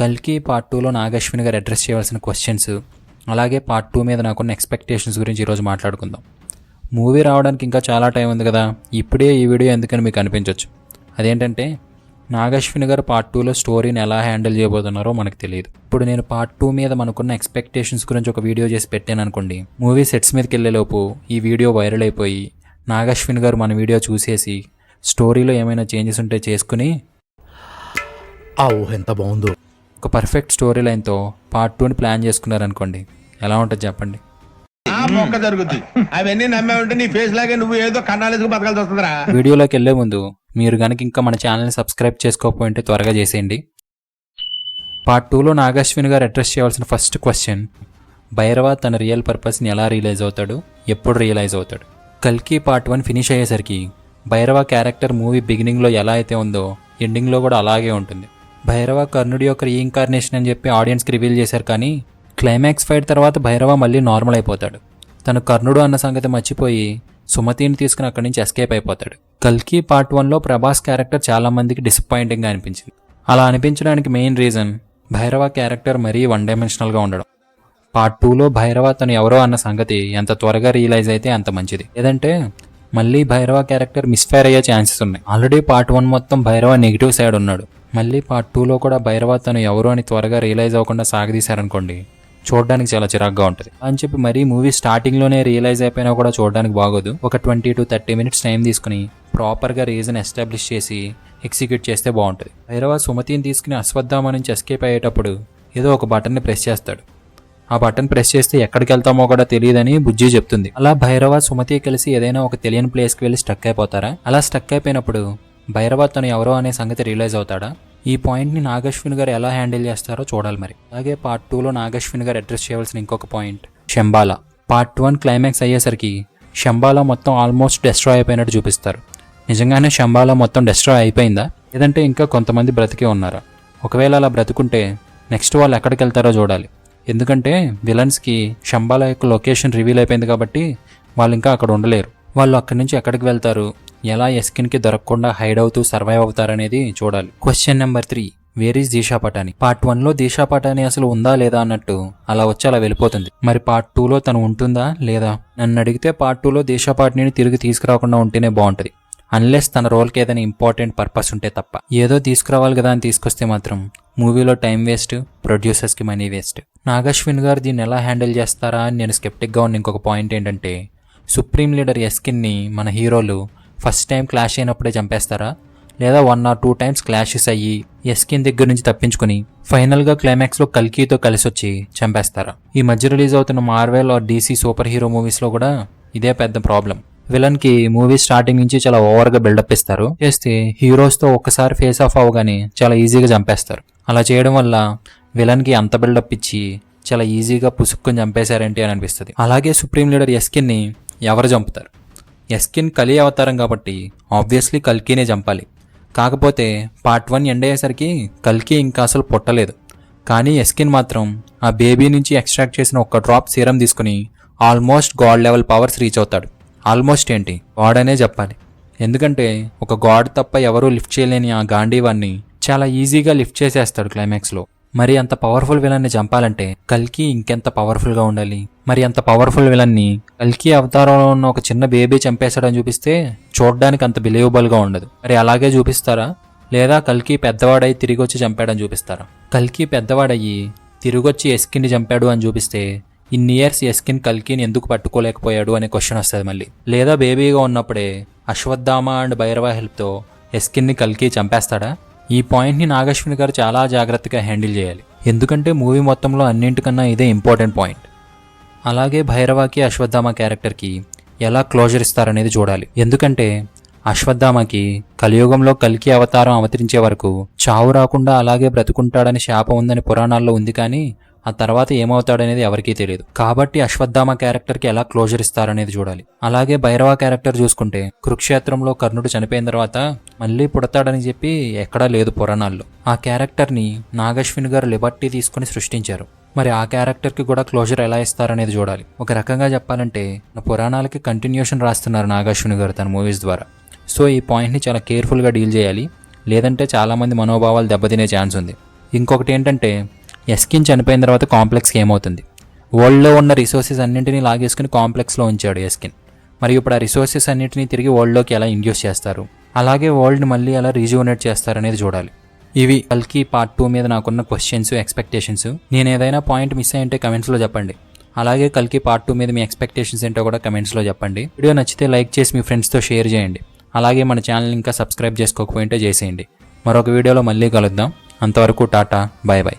కల్కి పార్ట్ 2లో నాగశ్విని గారు అడ్రస్ చేయవలసిన క్వశ్చన్స్, అలాగే పార్ట్ 2 మీద నాకున్న ఎక్స్పెక్టేషన్స్ గురించి ఈరోజు మాట్లాడుకుందాం. మూవీ రావడానికి ఇంకా చాలా టైం ఉంది కదా, ఇప్పుడే ఈ వీడియో ఎందుకని మీకు అనిపించవచ్చు. అదేంటంటే నాగశ్విని గారు పార్ట్ 2లో స్టోరీని ఎలా హ్యాండిల్ చేయబోతున్నారో మనకు తెలియదు. ఇప్పుడు నేను పార్ట్ 2 మీద మనకున్న ఎక్స్పెక్టేషన్స్ గురించి ఒక వీడియో చేసి పెట్టాను అనుకోండి, మూవీ సెట్స్ మీదకి వెళ్ళేలోపు ఈ వీడియో వైరల్ అయిపోయి నాగశ్విని గారు మన వీడియో చూసేసి స్టోరీలో ఏమైనా చేంజెస్ ఉంటే చేసుకుని ఎంత బాగుందో ఒక పర్ఫెక్ట్ స్టోరీ లైన్తో పార్ట్ 2ని ప్లాన్ చేసుకున్నారనుకోండి, ఎలా ఉంటుంది చెప్పండి. జరుగుతుంది అవన్నీ నమ్మే ఉంటే నీ ఫేస్ లాగే నువ్వు ఏదో కన్నాలేసుకు బతకాల్సి వస్తుందిరా. వీడియోలోకి వెళ్లే ముందు మీరు కనుక ఇంకా మన ఛానల్ని సబ్స్క్రైబ్ చేసుకోకపోయింటే త్వరగా చేసేయండి. పార్ట్ 2లో నాగశ్విని గారు అడ్రస్ చేయాల్సిన ఫస్ట్ క్వశ్చన్, భైరవ తన రియల్ పర్పస్ని ఎలా రియలైజ్ అవుతాడు, ఎప్పుడు రియలైజ్ అవుతాడు. కల్కి పార్ట్ 1 ఫినిష్ అయ్యేసరికి భైరవ క్యారెక్టర్ మూవీ బిగినింగ్లో ఎలా అయితే ఉందో ఎండింగ్లో కూడా అలాగే ఉంటుంది. భైరవ కర్ణుడి యొక్క రీఇన్కార్నేషన్ అని చెప్పి ఆడియన్స్కి రివీల్ చేశారు, కానీ క్లైమాక్స్ ఫైట్ తర్వాత భైరవ మళ్ళీ నార్మల్ అయిపోతాడు. తను కర్ణుడు అన్న సంగతి మర్చిపోయి సుమతిని తీసుకుని అక్కడి నుంచి ఎస్కేప్ అయిపోతాడు. కల్కి పార్ట్ 1లో ప్రభాస్ క్యారెక్టర్ చాలా మందికి డిసప్పాయింటింగ్గా అనిపించింది. అలా అనిపించడానికి మెయిన్ రీజన్ భైరవ క్యారెక్టర్ మరీ వన్ డైమెన్షనల్గా ఉండడం. పార్ట్ 2లో భైరవ తను ఎవరో అన్న సంగతి ఎంత త్వరగా రియలైజ్ అయితే అంత మంచిది. లేదంటే మళ్ళీ భైరవ క్యారెక్టర్ మిస్ఫైర్ అయ్యే ఛాన్సెస్ ఉన్నాయి. ఆల్రెడీ పార్ట్ 1 మొత్తం భైరవ నెగిటివ్ సైడ్ ఉన్నాడు, మళ్ళీ పార్ట్ 2లో కూడా భైరవ తను ఎవరో అని త్వరగా రియలైజ్ అవ్వకుండా సాగదీశారనుకోండి, చూడడానికి చాలా చిరాగ్గా ఉంటుంది. అని చెప్పి మరీ మూవీ స్టార్టింగ్లోనే రియలైజ్ అయిపోయినా కూడా చూడడానికి బాగోదు. ఒక 20 to 30 minutes టైం తీసుకుని ప్రాపర్గా రీజన్ ఎస్టాబ్లిష్ చేసి ఎగ్జిక్యూట్ చేస్తే బాగుంటుంది. భైరవ సుమతిని తీసుకుని అశ్వత్థామ నుంచి ఎస్కేప్ అయ్యేటప్పుడు ఏదో ఒక బటన్ని ప్రెస్ చేస్తాడు. ఆ బటన్ ప్రెస్ చేస్తే ఎక్కడికి వెళ్తామో కూడా తెలియదని బుజ్జి చెప్తుంది. అలా భైరవ సుమతి కలిసి ఏదైనా ఒక తెలియని ప్లేస్కి వెళ్ళి స్టక్ అయిపోతారా? అలా స్టక్ అయిపోయినప్పుడు భైరవ తను ఎవరో అనే సంగతి రియలైజ్ అవుతాడా? ఈ పాయింట్ని నాగశ్విని గారు ఎలా హ్యాండిల్ చేస్తారో చూడాలి మరి. అలాగే పార్ట్ 2లో నాగశ్విని గారు అడ్రస్ చేయవలసిన ఇంకొక పాయింట్, శంబాలా. పార్ట్ 1 క్లైమాక్స్ అయ్యేసరికి శంబాలా మొత్తం ఆల్మోస్ట్ డెస్ట్రాయ్ అయిపోయినట్టు చూపిస్తారు. నిజంగానే శంబాలా మొత్తం డెస్ట్రాయ్ అయిపోయిందా, లేదంటే ఇంకా కొంతమంది బ్రతికే ఉన్నారా? ఒకవేళ అలా బ్రతుకుంటే నెక్స్ట్ వాళ్ళు ఎక్కడికి వెళ్తారో చూడాలి. ఎందుకంటే విలన్స్కి శంబాలా యొక్క లొకేషన్ రివీల్ అయిపోయింది కాబట్టి వాళ్ళు ఇంకా అక్కడ ఉండలేరు. వాళ్ళు అక్కడి నుంచి ఎక్కడికి వెళ్తారు, ఎలా ఎస్కిన్కి దొరకకుండా హైడ్ అవుతూ సర్వైవ్ అవుతారనేది చూడాలి. Question number 3, where is Disha Patani? Part 1లో దిశా పటాని అసలు ఉందా లేదా అన్నట్టు అలా వచ్చి అలా వెళ్ళిపోతుంది. మరి పార్ట్ 2లో తను ఉంటుందా లేదా? నన్ను అడిగితే పార్ట్ 2లో దిశా పటానిని తిరిగి తీసుకురాకుండా ఉంటేనే బాగుంటుంది, అన్లెస్ తన రోల్కి ఏదైనా ఇంపార్టెంట్ పర్పస్ ఉంటే తప్ప. ఏదో తీసుకురావాలి కదా అని తీసుకొస్తే మాత్రం మూవీలో టైం వేస్ట్, ప్రొడ్యూసర్స్కి మనీ వేస్ట్. నాగశ్విన్ గారు దీన్ని ఎలా హ్యాండిల్ చేస్తారా అని నేను స్కెప్టిక్గా ఉన్న ఇంకొక పాయింట్ ఏంటంటే, సుప్రీం లీడర్ ఎస్కిన్ని మన హీరోలు ఫస్ట్ టైం క్లాష్ అయినప్పుడే చంపేస్తారా, లేదా 1 or 2 times క్లాషెస్ అయ్యి ఎస్కిన్ దగ్గర నుంచి తప్పించుకుని ఫైనల్గా క్లైమాక్స్లో కల్కితో కలిసి వచ్చి చంపేస్తారా? ఈ మధ్య రిలీజ్ అవుతున్న Marvel or DC superhero మూవీస్లో కూడా ఇదే పెద్ద ప్రాబ్లం. విలన్కి మూవీ స్టార్టింగ్ నుంచి చాలా ఓవర్గా బిల్డప్ ఇస్తారు, చేస్తే హీరోస్తో ఒక్కసారి ఫేస్ ఆఫ్ అవ్వగానే చాలా ఈజీగా చంపేస్తారు. అలా చేయడం వల్ల విలన్కి అంత బిల్డప్ ఇచ్చి చాలా ఈజీగా పుసుక్కుని చంపేశారేంటి అని అనిపిస్తుంది. అలాగే సుప్రీం లీడర్ ఎస్కిన్ని ఎవరు చంపుతారు? ఎస్కిన్ కలి అవతారం కాబట్టి ఆబ్వియస్లీ కల్కినే చంపాలి. కాకపోతే పార్ట్ 1 ఎండ్ అయ్యేసరికి కల్కి ఇంకా అసలు పుట్టలేదు, కానీ ఎస్కిన్ మాత్రం ఆ బేబీ నుంచి ఎక్స్ట్రాక్ట్ చేసిన ఒక్క డ్రాప్ సీరం తీసుకుని almost God level powers reach అవుతాడు. ఆల్మోస్ట్ ఏంటి, గాడ్ అనే చెప్పాలి. ఎందుకంటే ఒక గాడ్ తప్ప ఎవరూ లిఫ్ట్ చేయలేని ఆ గాంధీవాన్ని చాలా ఈజీగా లిఫ్ట్ చేసేస్తాడు క్లైమాక్స్లో. మరి అంత పవర్ఫుల్ విలన్ని చంపాలంటే కల్కి ఇంకెంత పవర్ఫుల్గా ఉండాలి? మరి అంత పవర్ఫుల్ విలన్ని కల్కి అవతారంలో ఉన్న ఒక చిన్న బేబీ చంపేశాడని చూపిస్తే చూడడానికి అంత బిలీవబుల్గా ఉండదు. మరి అలాగే చూపిస్తారా, లేదా కల్కి పెద్దవాడై తిరిగి వచ్చి చంపాడని చూపిస్తారా? కల్కి పెద్దవాడయ్యి తిరిగొచ్చి ఎస్కిన్ని చంపాడు అని చూపిస్తే ఇన్ని ఇయర్స్ ఎస్కిన్ కల్కిని ఎందుకు పట్టుకోలేకపోయాడు అనే క్వశ్చన్ వస్తుంది మళ్ళీ. లేదా బేబీగా ఉన్నప్పుడే అశ్వత్థామ అండ్ భైరవ హెల్ప్తో ఎస్కిన్ని కల్కి చంపేస్తాడా? ఈ పాయింట్ని నాగశ్విని గారు చాలా జాగ్రత్తగా హ్యాండిల్ చేయాలి, ఎందుకంటే మూవీ మొత్తంలో అన్నింటికన్నా ఇదే ఇంపార్టెంట్ పాయింట్. అలాగే భైరవకి అశ్వత్థామ క్యారెక్టర్కి ఎలా క్లోజర్ ఇస్తారనేది చూడాలి. ఎందుకంటే అశ్వత్థామకి కలియుగంలో కల్కి అవతారం అవతరించే వరకు చావు రాకుండా అలాగే బ్రతుకుంటాడని శాపం ఉందని పురాణాల్లో ఉంది, కానీ ఆ తర్వాత ఏమవుతాడనేది ఎవరికీ తెలియదు. కాబట్టి అశ్వత్థామ క్యారెక్టర్కి ఎలా క్లోజర్ ఇస్తారనేది చూడాలి. అలాగే భైరవ క్యారెక్టర్ చూసుకుంటే కురుక్షేత్రంలో కర్ణుడు చనిపోయిన తర్వాత మళ్ళీ పుడతాడని చెప్పి ఎక్కడా లేదు పురాణాల్లో. ఆ క్యారెక్టర్ని నాగశ్విని గారు లిబర్టీ తీసుకుని సృష్టించారు. మరి ఆ క్యారెక్టర్కి కూడా క్లోజర్ ఎలా ఇస్తారనేది చూడాలి. ఒక రకంగా చెప్పాలంటే పురాణాలకి కంటిన్యూషన్ రాస్తున్నారు నాగశ్విని గారు తన మూవీస్ ద్వారా. సో ఈ పాయింట్ని చాలా కేర్ఫుల్గా డీల్ చేయాలి, లేదంటే చాలామంది మనోభావాలు దెబ్బతినే ఛాన్స్ ఉంది. ఇంకొకటి ఏంటంటే ఎస్కిన్ చనిపోయిన తర్వాత కాంప్లెక్స్కి ఏమవుతుంది? వరల్డ్లో ఉన్న రిసోర్సెస్ అన్నింటినీ లాగేసుకుని కాంప్లెక్స్లో ఉంచాడు ఎస్కిన్. మరి ఇప్పుడు ఆ రిసోర్సెస్ అన్నింటినీ తిరిగి వరల్డ్లోకి ఎలా ఇండ్యూస్ చేస్తారు, అలాగే వరల్డ్ని మళ్ళీ ఎలా రీజువనేట్ చేస్తారనేది చూడాలి. ఇవి కల్కి పార్ట్ 2 మీద నాకున్న క్వశ్చన్స్, ఎక్స్పెక్టేషన్స్. నేను ఏదైనా పాయింట్ మిస్ అయ్యింటే కమెంట్స్లో చెప్పండి. అలాగే కల్కి పార్ట్ 2 మీద మీ ఎక్స్పెక్టేషన్స్ ఏంటో కూడా కమెంట్స్లో చెప్పండి. వీడియో నచ్చితే లైక్ చేసి మీ ఫ్రెండ్స్తో షేర్ చేయండి. అలాగే మన ఛానల్ ఇంకా సబ్స్క్రైబ్ చేసుకోకపోయింటే చేసేయండి. మరొక వీడియోలో మళ్ళీ కలుద్దాం. అంతవరకు టాటా, బాయ్ బాయ్.